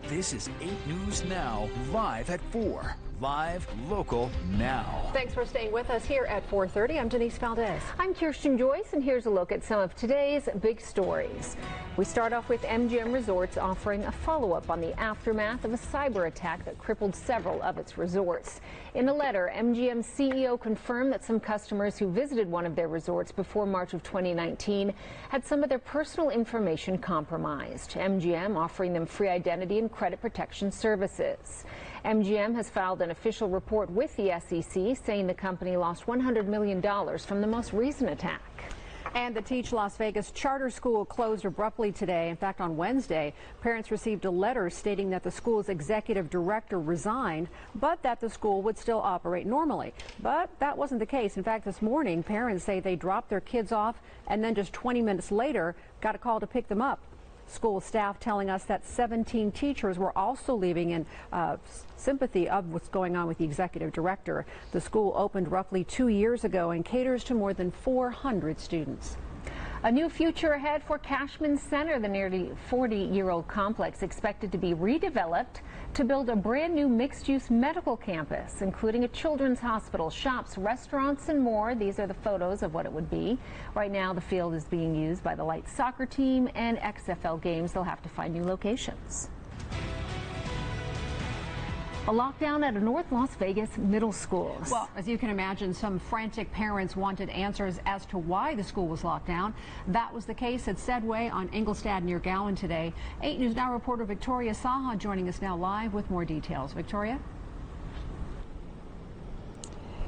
This is 8 News Now, live at 4. Live, local, now. Thanks for staying with us here at 4:30. I'm Denise Valdez. I'm Kirsten Joyce, and here's a look at some of today's big stories. We start off with MGM Resorts offering a follow-up on the aftermath of a cyber attack that crippled several of its resorts. In a letter, MGM CEO confirmed that some customers who visited one of their resorts before March of 2019 had some of their personal information compromised. MGM offering them free identity and credit protection services. MGM has filed an official report with the SEC saying the company lost $100 million from the most recent attack. And the Teach Las Vegas charter school closed abruptly today. In fact, on Wednesday, parents received a letter stating that the school's executive director resigned, but that the school would still operate normally. But that wasn't the case. In fact, this morning, parents say they dropped their kids off and then just 20 minutes later got a call to pick them up. School staff telling us that 17 teachers were also leaving in sympathy of what's going on with the executive director. The school opened roughly 2 years ago and caters to more than 400 students. A new future ahead for Cashman Center, the nearly 40-year-old complex expected to be redeveloped to build a brand new mixed-use medical campus, including a children's hospital, shops, restaurants, and more. These are the photos of what it would be. Right now, the field is being used by the Light soccer team and XFL games. They'll have to find new locations. A lockdown at a North Las Vegas middle school. Well, as you can imagine, some frantic parents wanted answers as to why the school was locked down. That was the case at Sedway on Engelstad near Gowan today. 8 News Now reporter Victoria Saha joining us now live with more details. Victoria?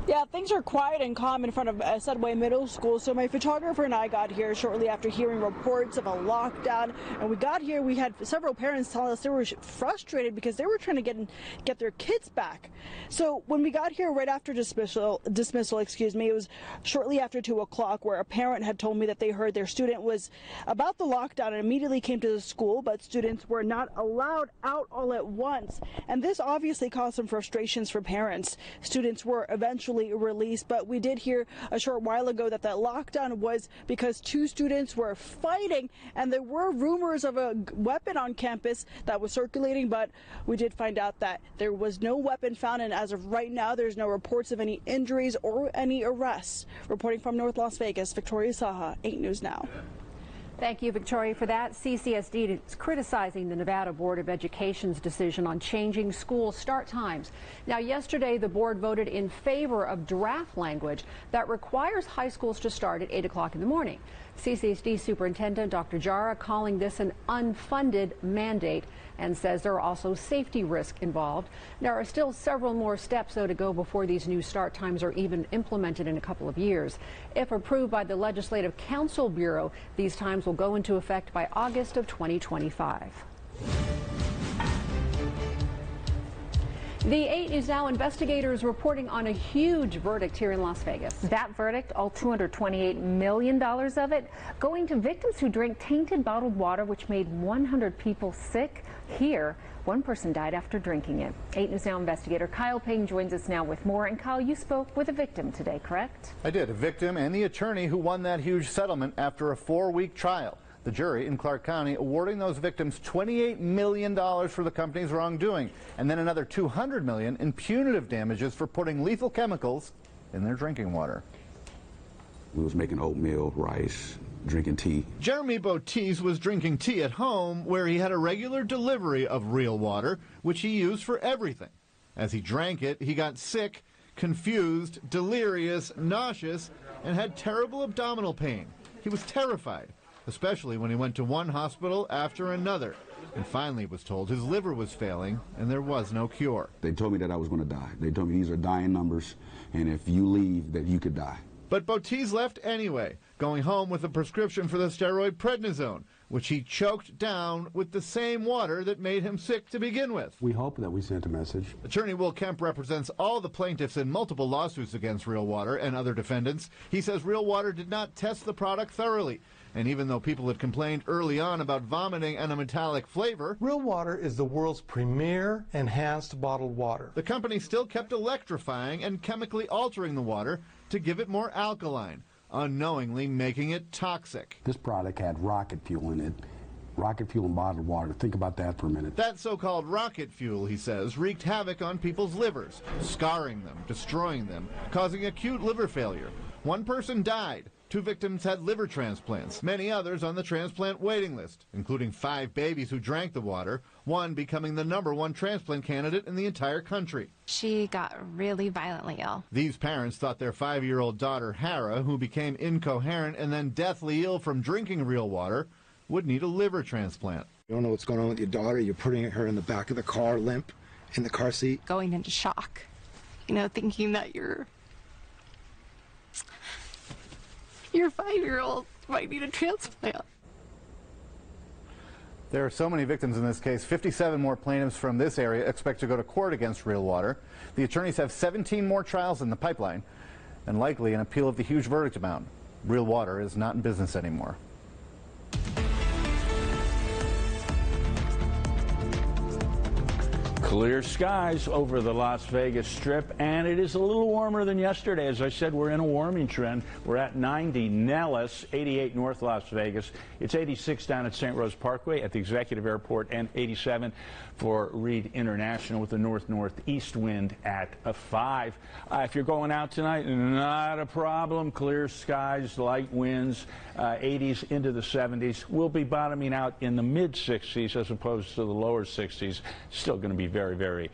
Yeah, things are quiet and calm in front of Sedway Middle School. So my photographer and I got here shortly after hearing reports of a lockdown. And we got here, we had several parents tell us they were frustrated because they were trying to get their kids back. So when we got here right after dismissal, it was shortly after 2 o'clock, where a parent had told me that they heard their student was about the lockdown and immediately came to the school, but students were not allowed out all at once. And this obviously caused some frustrations for parents. Students were eventually released, but we did hear a short while ago that lockdown was because 2 students were fighting, and there were rumors of a weapon on campus that was circulating, but we did find out that there was no weapon found, and as of right now there's no reports of any injuries or any arrests. Reporting from North Las Vegas, Victoria Saha, 8 News Now. Thank you, Victoria, for that. CCSD is criticizing the Nevada Board of Education's decision on changing school start times. Now, yesterday, the board voted in favor of draft language that requires high schools to start at 8 o'clock in the morning. CCSD Superintendent Dr. Jara calling this an unfunded mandate and says there are also safety risks involved. There are still several more steps, though, to go before these new start times are even implemented in a couple of years. If approved by the Legislative Council Bureau, these times will go into effect by August of 2025. The 8 News Now investigators reporting on a huge verdict here in Las Vegas. That verdict, all $228 million of it, going to victims who drank tainted bottled water, which made 100 people sick. Here, one person died after drinking it. 8 News Now investigator Kyle Payne joins us now with more. And Kyle, you spoke with a victim today, correct? I did, a victim and the attorney who won that huge settlement after a 4-week trial. The jury in Clark County awarding those victims $28 million for the company's wrongdoing, and then another $200 million in punitive damages for putting lethal chemicals in their drinking water. We was making oatmeal, rice, drinking tea. Jeremy Bottice was drinking tea at home, where he had a regular delivery of real water, which he used for everything. As he drank it, he got sick, confused, delirious, nauseous, and had terrible abdominal pain. He was terrified, especially when he went to one hospital after another, and finally was told his liver was failing and there was no cure. They told me that I was going to die. They told me these are dying numbers, and if you leave, that you could die. But Bottice left anyway, going home with a prescription for the steroid prednisone, which he choked down with the same water that made him sick to begin with. We hope that we sent a message. Attorney Will Kemp represents all the plaintiffs in multiple lawsuits against Real Water and other defendants. He says Real Water did not test the product thoroughly. And even though people had complained early on about vomiting and a metallic flavor, Real Water is the world's premier enhanced bottled water. The company still kept electrifying and chemically altering the water to give it more alkaline, unknowingly making it toxic. This product had rocket fuel in it, Rocket fuel and bottled water. Think about that for a minute. That so-called rocket fuel, he says, wreaked havoc on people's livers, scarring them, destroying them, causing acute liver failure. One person died. 2 victims had liver transplants, many others on the transplant waiting list, including 5 babies who drank the water, one becoming the #1 transplant candidate in the entire country. She got really violently ill. These parents thought their 5-year-old daughter, Hara, who became incoherent and then deathly ill from drinking real water, would need a liver transplant. You don't know what's going on with your daughter. You're putting her in the back of the car, limp, in the car seat. Going into shock, thinking that your 5-year-old might need a transplant. There are so many victims in this case. 57 more plaintiffs from this area expect to go to court against Real Water. The attorneys have 17 more trials in the pipeline and likely an appeal of the huge verdict amount. Real Water is not in business anymore. Clear skies over the Las Vegas Strip, and it is a little warmer than yesterday. As I said, we're in a warming trend. We're at 90 Nellis, 88 North Las Vegas. It's 86 down at St. Rose Parkway at the Executive Airport, and 87 for Reed International with the north-northeast wind at 5. If you're going out tonight, not a problem. Clear skies, light winds, 80s into the 70s. We'll be bottoming out in the mid-60s as opposed to the lower 60s. Still going to be very, very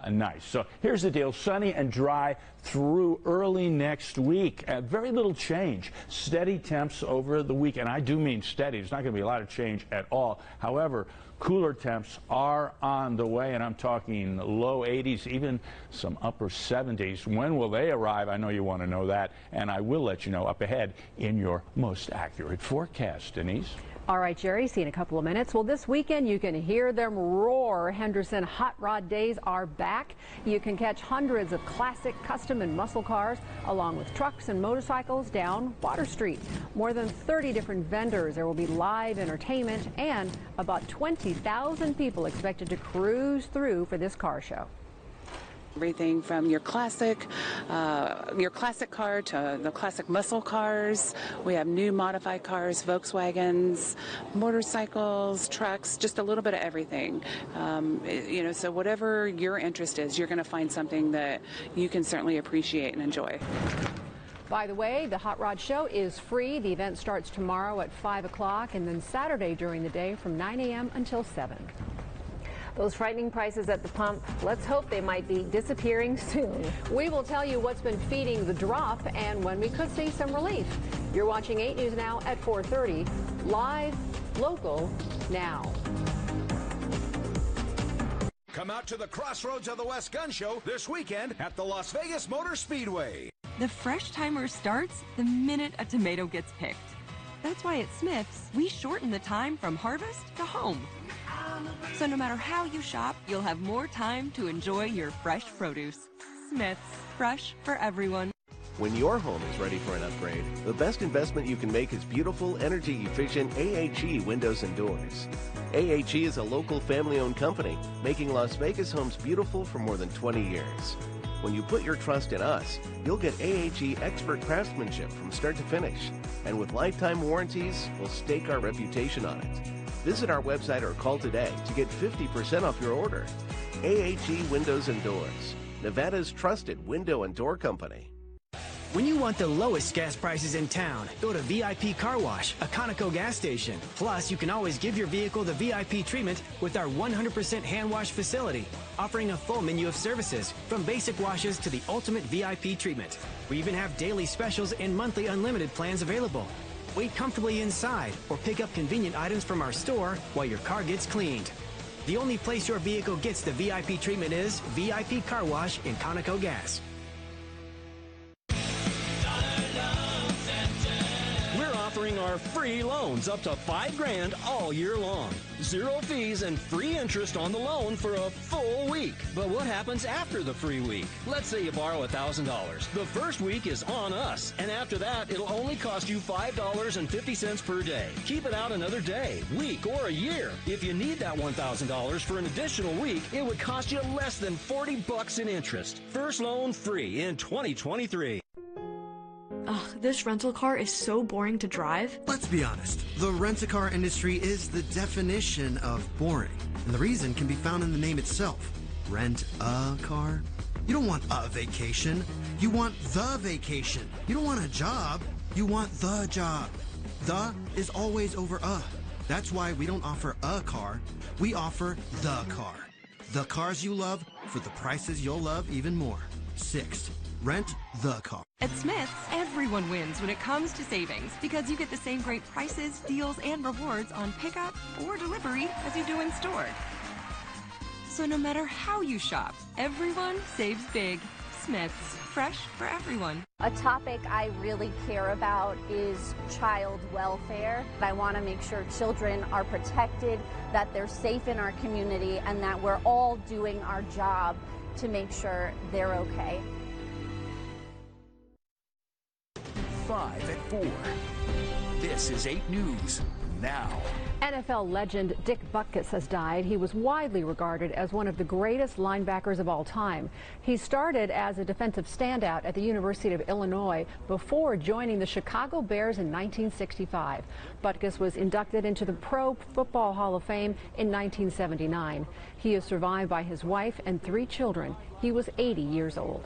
nice. So here's the deal. Sunny and dry through early next week. Very little change. Steady temps over the week. And I do mean steady. There's not going to be a lot of change at all. However, cooler temps are on the way, and I'm talking low 80s, even some upper 70s. When will they arrive? I know you want to know that, and I will let you know up ahead in your most accurate forecast. Denise? All right, Jerry, see you in a couple of minutes. Well, this weekend you can hear them roar. Henderson Hot Rod Days are back. You can catch hundreds of classic, custom, and muscle cars, along with trucks and motorcycles down Water Street. More than 30 different vendors. There will be live entertainment and about 20,000 people expected to cruise through for this car show. Everything from your classic car to the classic muscle cars. We have new modified cars, Volkswagens, motorcycles, trucks, just a little bit of everything. So whatever your interest is, you're going to find something that you can certainly appreciate and enjoy. By the way, the Hot Rod Show is free. The event starts tomorrow at 5 o'clock and then Saturday during the day from 9 a.m. until 7. Those frightening prices at the pump, let's hope they might be disappearing soon. We will tell you what's been feeding the drop and when we could see some relief. You're watching 8 News Now at 4:30. Live, local, now. Come out to the Crossroads of the West Gun Show this weekend at the Las Vegas Motor Speedway. The fresh timer starts the minute a tomato gets picked. That's why at Smith's, we shorten the time from harvest to home. So no matter how you shop, you'll have more time to enjoy your fresh produce. Smith's, fresh for everyone. When your home is ready for an upgrade, the best investment you can make is beautiful, energy-efficient AHE windows and doors. AHE is a local family-owned company, making Las Vegas homes beautiful for more than 20 years. When you put your trust in us, you'll get AHE expert craftsmanship from start to finish. And with lifetime warranties, we'll stake our reputation on it. Visit our website or call today to get 50% off your order. AHE Windows and Doors, Nevada's trusted window and door company. When you want the lowest gas prices in town, go to VIP Car Wash, a Conoco gas station. Plus, you can always give your vehicle the VIP treatment with our 100% hand wash facility, offering a full menu of services, from basic washes to the ultimate VIP treatment. We even have daily specials and monthly unlimited plans available. Wait comfortably inside or pick up convenient items from our store while your car gets cleaned. The only place your vehicle gets the VIP treatment is VIP Car Wash in Conoco Gas. Offering our free loans up to $5 grand all year long. 0 fees and free interest on the loan for a full week. But what happens after the free week? Let's say you borrow $1,000. The first week is on us, and after that, it'll only cost you $5.50 per day. Keep it out another day, week, or a year. If you need that $1,000 for an additional week, it would cost you less than $40 in interest. First loan free in 2023. Ugh, This rental car is so boring to drive. Let's be honest, the rent-a-car industry is the definition of boring. And the reason can be found in the name itself. Rent a car? You don't want a vacation. You want the vacation. You don't want a job. You want the job. The is always over a. That's why we don't offer a car. We offer the car. The cars you love for the prices you'll love even more. Sixt. Rent the car. At Smith's, everyone wins when it comes to savings because you get the same great prices, deals, and rewards on pickup or delivery as you do in store. So no matter how you shop, everyone saves big. Smith's, fresh for everyone. A topic I really care about is child welfare. I want to make sure children are protected, that they're safe in our community, and that we're all doing our job to make sure they're okay. 5 at 4. This is 8 News now. NFL legend Dick Butkus has died. He was widely regarded as one of the greatest linebackers of all time. He started as a defensive standout at the University of Illinois before joining the Chicago Bears in 1965. Butkus was inducted into the Pro Football Hall of Fame in 1979. He is survived by his wife and 3 children. He was 80 years old.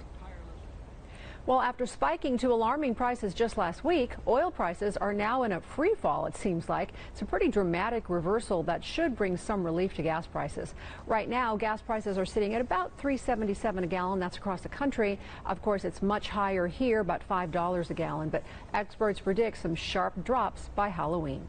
Well, after spiking to alarming prices just last week, oil prices are now in a free fall, it seems like. It's a pretty dramatic reversal that should bring some relief to gas prices. Right now, gas prices are sitting at about $3.77 a gallon. That's across the country. Of course, it's much higher here, about $5 a gallon. But experts predict some sharp drops by Halloween.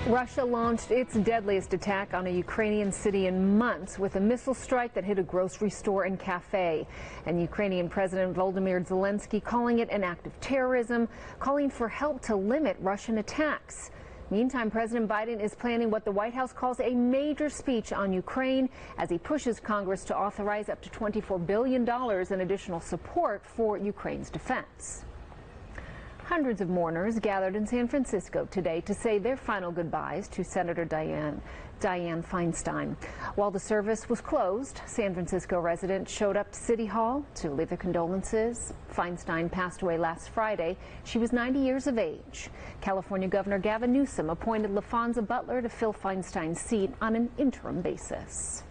Russia launched its deadliest attack on a Ukrainian city in months with a missile strike that hit a grocery store and cafe. And Ukrainian President Volodymyr Zelensky calling it an act of terrorism, calling for help to limit Russian attacks. Meantime, President Biden is planning what the White House calls a major speech on Ukraine as he pushes Congress to authorize up to $24 billion in additional support for Ukraine's defense. Hundreds of mourners gathered in San Francisco today to say their final goodbyes to Senator Dianne Feinstein. While the service was closed, San Francisco residents showed up to City Hall to leave their condolences. Feinstein passed away last Friday. She was 90 years of age. California Governor Gavin Newsom appointed LaFonza Butler to fill Feinstein's seat on an interim basis.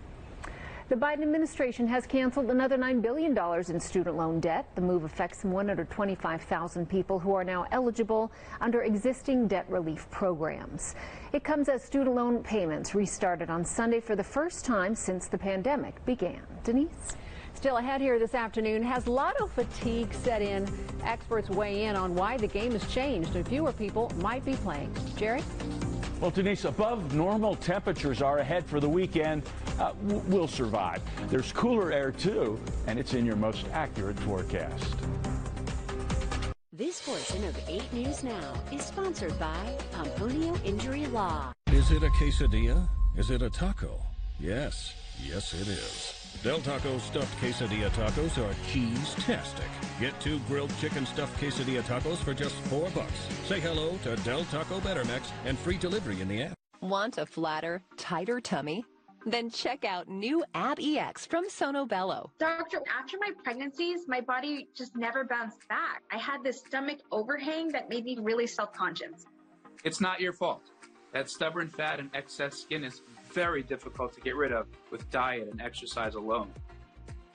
The Biden administration has canceled another $9 billion in student loan debt. The move affects some 125,000 people who are now eligible under existing debt relief programs. It comes as student loan payments restarted on Sunday for the first time since the pandemic began. Denise? Still ahead here this afternoon, has lotto fatigue set in? Experts weigh in on why the game has changed and fewer people might be playing. Jerry? Well, Denise, above normal temperatures are ahead for the weekend. We'll survive. There's cooler air, too, and it's in your most accurate forecast. This portion of 8 News Now is sponsored by Pomponio Injury Law. Is it a quesadilla? Is it a taco? Yes. Yes, it is. Del Taco stuffed quesadilla tacos are cheese-tastic. Get 2 grilled chicken stuffed quesadilla tacos for just $4. Say hello to Del Taco Bettermex and free delivery in the app. Want a flatter, tighter tummy? Then check out new Ab EX from Sono Bello. Doctor, after my pregnancies, my body just never bounced back. I had this stomach overhang that made me really self-conscious. It's not your fault. That stubborn fat and excess skin is very difficult to get rid of with diet and exercise alone.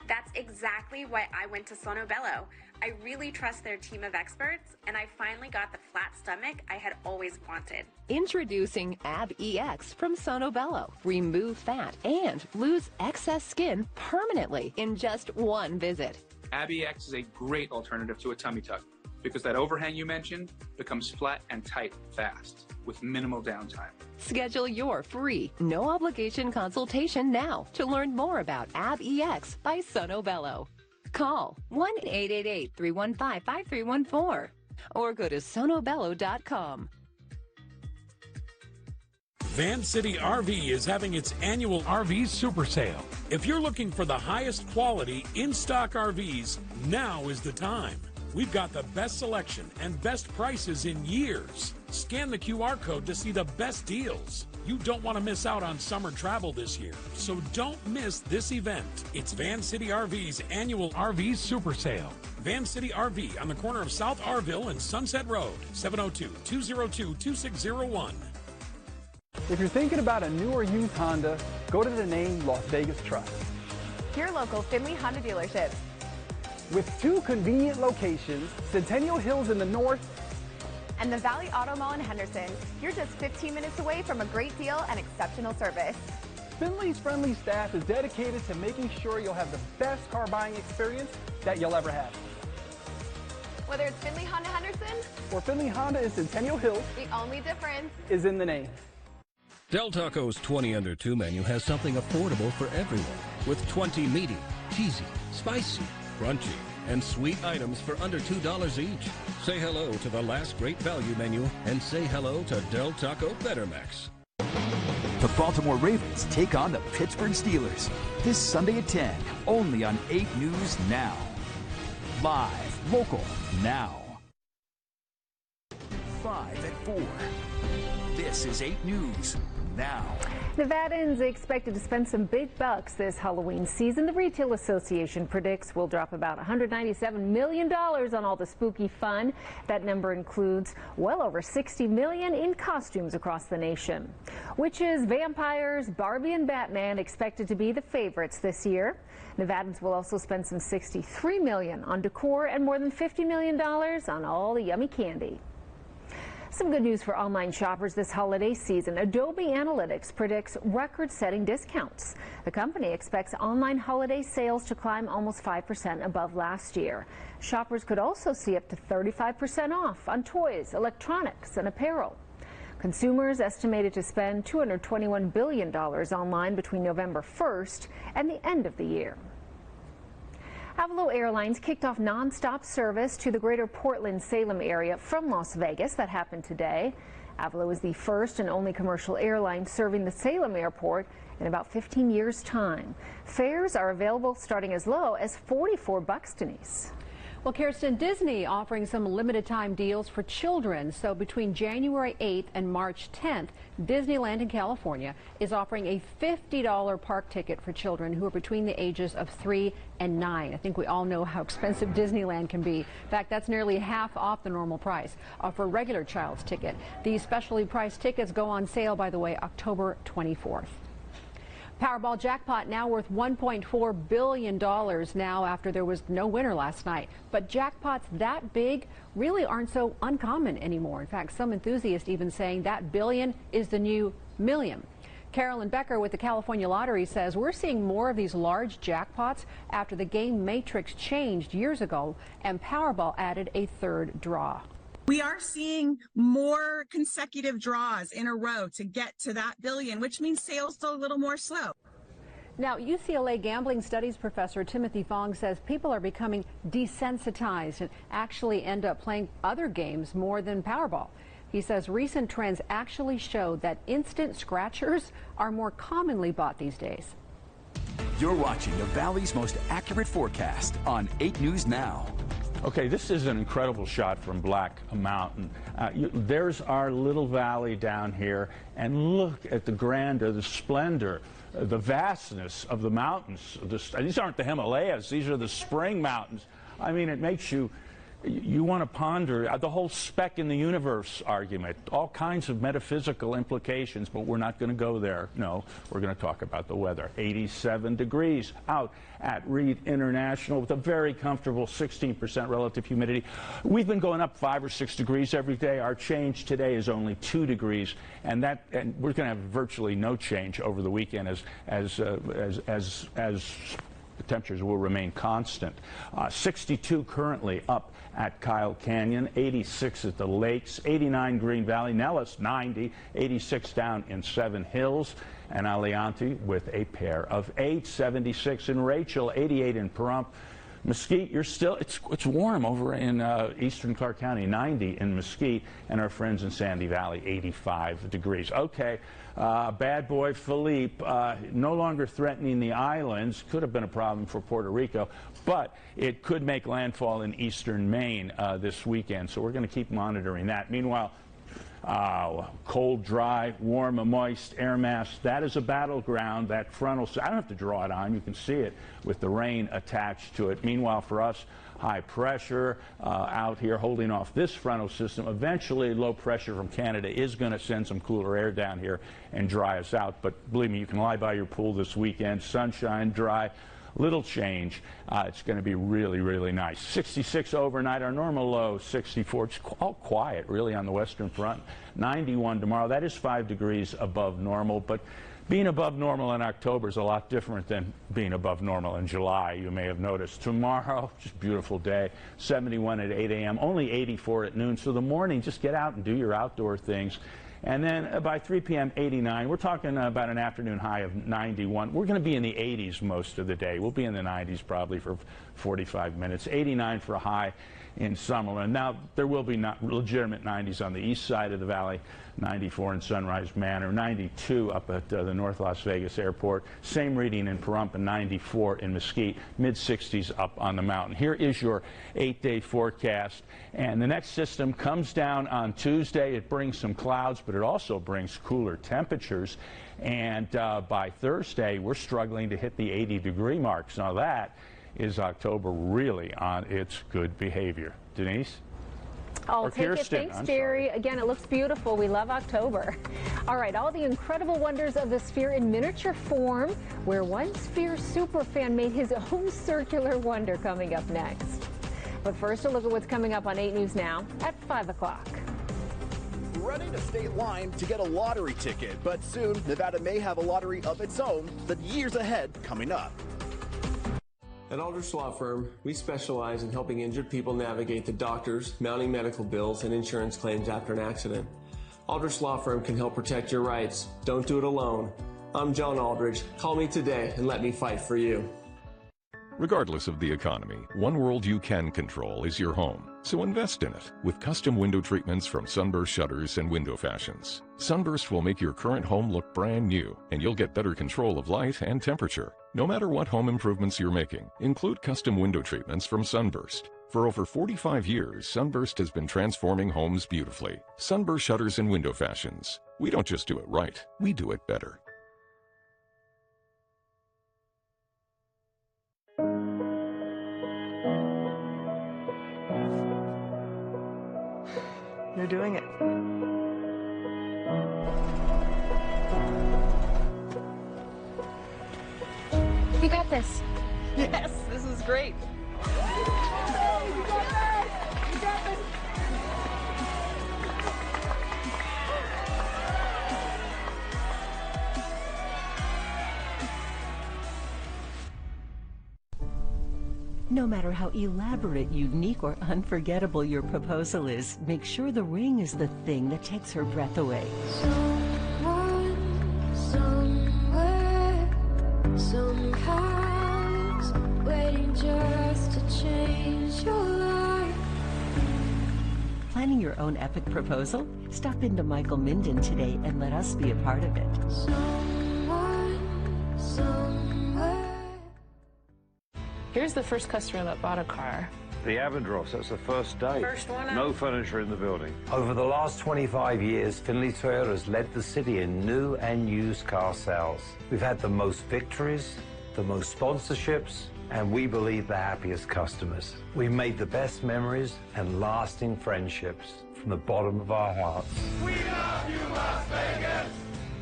That's exactly why I went to Sono Bello. I really trust their team of experts, and I finally got the flat stomach I had always wanted. Introducing Ab EX from Sono Bello. Remove fat and lose excess skin permanently in just one visit. Ab EX is a great alternative to a tummy tuck because that overhang you mentioned becomes flat and tight fast with minimal downtime. Schedule your free, no obligation consultation now to learn more about Ab EX by Sono Bello. Call 1-888-315-5314 or go to sonobello.com. Van City RV is having its annual RV Super Sale. If you're looking for the highest quality in-stock RVs, now is the time. We've got the best selection and best prices in years. Scan the QR code to see the best deals. You don't want to miss out on summer travel this year, so don't miss this event. It's Van City RV's annual RV Super Sale. Van City RV on the corner of South Arville and Sunset Road, 702-202-2601. If you're thinking about a new or used Honda, go to the name Las Vegas Trust. Your local Finley Honda dealership. With 2 convenient locations, Centennial Hills in the north and the Valley Auto Mall in Henderson, you're just 15 minutes away from a great deal and exceptional service. Finley's friendly staff is dedicated to making sure you'll have the best car buying experience that you'll ever have. Whether it's Finley Honda Henderson or Finley Honda in Centennial Hills, the only difference is in the name. Del Taco's 20 Under 2 menu has something affordable for everyone, with 20 meaty, cheesy, spicy, crunchy, and sweet items for under $2 each. Say hello to the last great value menu and say hello to Del Taco Bettermex. The Baltimore Ravens take on the Pittsburgh Steelers this Sunday at 10, only on 8 News Now. Live, local, now. 5 at 4. This is 8 News Now. Nevadans expected to spend some big bucks this Halloween season. The Retail Association predicts we'll drop about $197 million on all the spooky fun. That number includes well over $60 million in costumes across the nation. Witches, vampires, Barbie, and Batman expected to be the favorites this year. Nevadans will also spend some $63 million on decor and more than $50 million on all the yummy candy. Some good news for online shoppers this holiday season. Adobe Analytics predicts record-setting discounts. The company expects online holiday sales to climb almost 5% above last year. Shoppers could also see up to 35% off on toys, electronics, and apparel. Consumers estimated to spend $221 billion online between November 1st and the end of the year. Avalo Airlines kicked off nonstop service to the greater Portland-Salem area from Las Vegas. That happened today. Avalo is the first and only commercial airline serving the Salem airport in about 15 years' time. Fares are available starting as low as $44, Denise. Well, Kirsten, Disney offering some limited time deals for children. So between January 8th and March 10th, Disneyland in California is offering a $50 park ticket for children who are between the ages of 3 and 9. I think we all know how expensive Disneyland can be. In fact, that's nearly half off the normal price for a regular child's ticket. These specially priced tickets go on sale, by the way, October 24th. Powerball jackpot now worth $1.4 billion now after there was no winner last night. But jackpots that big really aren't so uncommon anymore. In fact, some enthusiasts even saying that billion is the new million. Carolyn Becker with the California Lottery says we're seeing more of these large jackpots after the game matrix changed years ago and Powerball added a third draw. We are seeing more consecutive draws in a row to get to that billion, which means sales still a little more slow. Now, UCLA gambling studies professor Timothy Fong says people are becoming desensitized and actually end up playing other games more than Powerball. He says recent trends actually show that instant scratchers are more commonly bought these days. You're watching the Valley's most accurate forecast on 8 News Now. Okay, this is an incredible shot from Black Mountain. There's our little valley down here, and look at the grandeur, the splendor, the vastness of the mountains. These aren't the Himalayas, these are the spring mountains. I mean, it makes you want to ponder the whole speck in the universe argument, all kinds of metaphysical implications, but we're not going to go there. No, we're going to talk about the weather. 87 degrees out at Reed International with a very comfortable 16% relative humidity. We've been going up 5 or 6 degrees every day. Our change today is only 2 degrees, and we're going to have virtually no change over the weekend as the temperatures will remain constant. 62 currently up at Kyle Canyon, 86 at the lakes, 89 Green Valley, Nellis 90, 86 down in Seven Hills, and Aliante with a pair of 8, 76 in Rachel, 88 in Pahrump. Mesquite, it's warm over in eastern Clark County, 90 in Mesquite, and our friends in Sandy Valley, 85 degrees. Okay, bad boy Philippe, no longer threatening the islands. Could have been a problem for Puerto Rico, but it could make landfall in eastern Maine this weekend, so we're going to keep monitoring that. Meanwhile, cold, dry, warm, moist air mass. That is a battleground. That frontal, I don't have to draw it on. You can see it with the rain attached to it. Meanwhile, for us, high pressure out here holding off this frontal system. Eventually, low pressure from Canada is going to send some cooler air down here and dry us out. But believe me, you can lie by your pool this weekend. Sunshine, dry. Little change. It's going to be really, really nice. 66 overnight. Our normal low, 64. It's all quiet, really, on the western front. 91 tomorrow. That is 5 degrees above normal. But being above normal in October is a lot different than being above normal in July, you may have noticed. Tomorrow, just a beautiful day. 71 at 8 a.m. Only 84 at noon. So the morning, just get out and do your outdoor things. And then by 3 p.m., 89. We're talking about an afternoon high of 91. We're going to be in the 80s most of the day. We'll be in the 90s probably for 45 minutes. 89 for a high in Summerlin. Now, there will be not legitimate 90s on the east side of the valley. 94 in Sunrise Manor, 92 up at the North Las Vegas Airport. Same reading in Pahrump, and 94 in Mesquite. Mid-60s up on the mountain. Here is your 8-day forecast. And the next system comes down on Tuesday. It brings some clouds, but it also brings cooler temperatures. And by Thursday, we're struggling to hit the 80-degree mark. Now that is October really on its good behavior. Denise? I'll take it. Thanks, Jerry. Again, it looks beautiful. We love October. All right, all the incredible wonders of the sphere in miniature form, where one sphere superfan made his own circular wonder, coming up next. But first, a look at what's coming up on 8 News Now at 5 o'clock. Running a state line to get a lottery ticket, but soon Nevada may have a lottery of its own. The years ahead coming up. At Aldrich Law Firm, we specialize in helping injured people navigate the doctors, mounting medical bills, and insurance claims after an accident. Aldrich Law Firm can help protect your rights. Don't do it alone. I'm John Aldrich. Call me today and let me fight for you. Regardless of the economy, one world you can control is your home. So invest in it with custom window treatments from Sunburst Shutters and Window Fashions. Sunburst will make your current home look brand new, and you'll get better control of light and temperature. No matter what home improvements you're making, include custom window treatments from Sunburst. For over 45 years, Sunburst has been transforming homes beautifully. Sunburst Shutters and Window Fashions. We don't just do it right, we do it better. You're doing it. You got this. Yes, this is great. No matter how elaborate, unique, or unforgettable your proposal is, make sure the ring is the thing that takes her breath away. Someone, somewhere, somehow's waiting just to change your life. Planning your own epic proposal? Stop into Michael Minden today and let us be a part of it. Someone, somewhere. Here's the first customer that bought a car. The Avendross, that's the first day. First one No furniture in the building. Over the last 25 years, Findlay Toyota has led the city in new and used car sales. We've had the most victories, the most sponsorships, and we believe the happiest customers. We made the best memories and lasting friendships from the bottom of our hearts. We love you, Las Vegas!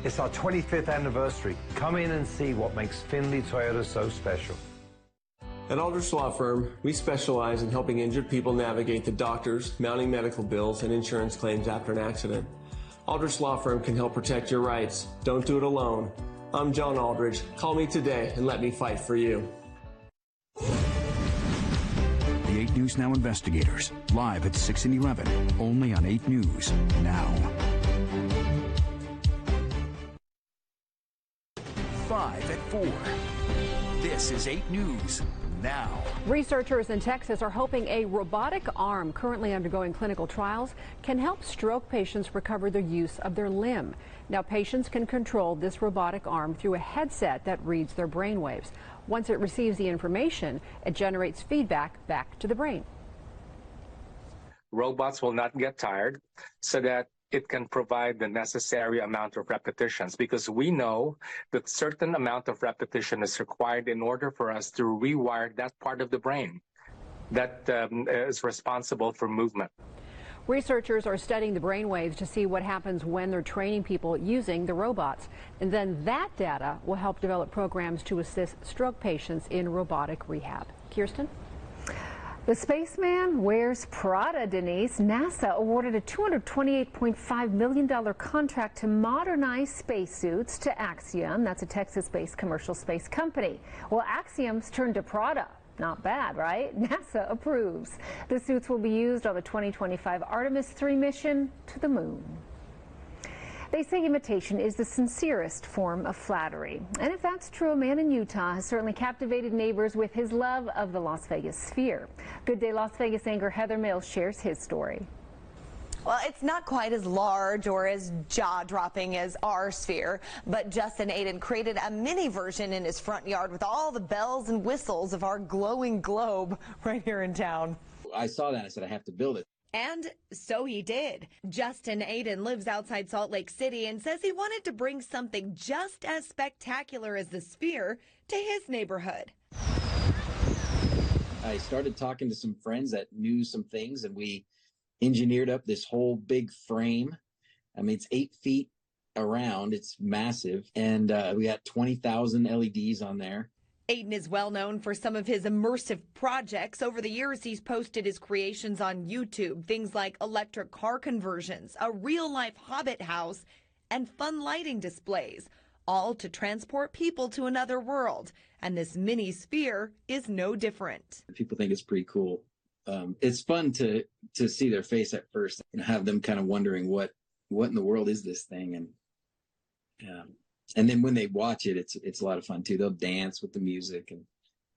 It's our 25th anniversary. Come in and see what makes Findlay Toyota so special. At Aldrich Law Firm, we specialize in helping injured people navigate the doctors, mounting medical bills, and insurance claims after an accident. Aldrich Law Firm can help protect your rights. Don't do it alone. I'm John Aldrich. Call me today and let me fight for you. The 8 News Now investigators, live at 6 and 11, only on 8 News Now. 5 at 4. This is 8 News Now. Researchers in Texas are hoping a robotic arm currently undergoing clinical trials can help stroke patients recover the use of their limb. Now, patients can control this robotic arm through a headset that reads their brain waves. Once it receives the information, it generates feedback back to the brain. Robots will not get tired, so that it can provide the necessary amount of repetitions, because we know that certain amount of repetition is required in order for us to rewire that part of the brain that is responsible for movement. Researchers are studying the brain waves to see what happens when they're training people using the robots. And then that data will help develop programs to assist stroke patients in robotic rehab. Kirsten? The spaceman wears Prada, Denise. NASA awarded a $228.5 million contract to modernize spacesuits to Axiom. That's a Texas-based commercial space company. Well, Axiom's turned to Prada. Not bad, right? NASA approves. The suits will be used on the 2025 Artemis 3 mission to the moon. They say imitation is the sincerest form of flattery. And if that's true, a man in Utah has certainly captivated neighbors with his love of the Las Vegas Sphere. Good Day Las Vegas anchor Heather Mills shares his story. Well, it's not quite as large or as jaw-dropping as our Sphere, but Justin Aiden created a mini version in his front yard with all the bells and whistles of our glowing globe right here in town. I saw that and I said, I have to build it. And so he did. Justin Aiden lives outside Salt Lake City and says he wanted to bring something just as spectacular as the Sphere to his neighborhood. I started talking to some friends that knew some things, and we engineered up this whole big frame. I mean, it's 8 feet around. It's massive. And we got 20,000 LEDs on there. Aiden is well known for some of his immersive projects. Over the years, he's posted his creations on YouTube, things like electric car conversions, a real-life Hobbit house, and fun lighting displays, all to transport people to another world. And this mini Sphere is no different. People think it's pretty cool. It's fun to see their face at first and have them kind of wondering what in the world is this thing, and then when they watch it, it's a lot of fun too. They'll dance with the music, and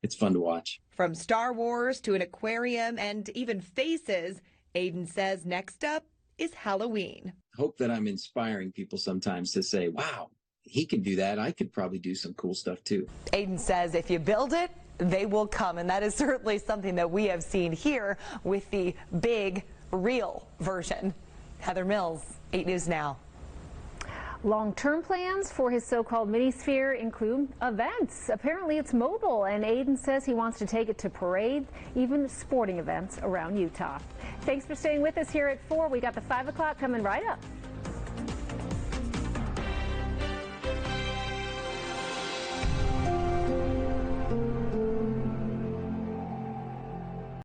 it's fun to watch. From Star Wars to an aquarium and even faces, Aiden says next up is Halloween. Hope that I'm inspiring people sometimes to say, wow, he can do that. I could probably do some cool stuff too. Aiden says if you build it, they will come, and that is certainly something that we have seen here with the big, real version. Heather Mills, 8 News Now. Long-term plans for his so-called mini-sphere include events. Apparently it's mobile, and Aiden says he wants to take it to parades, even sporting events around Utah. Thanks for staying with us here at 4. We got the 5 o'clock coming right up.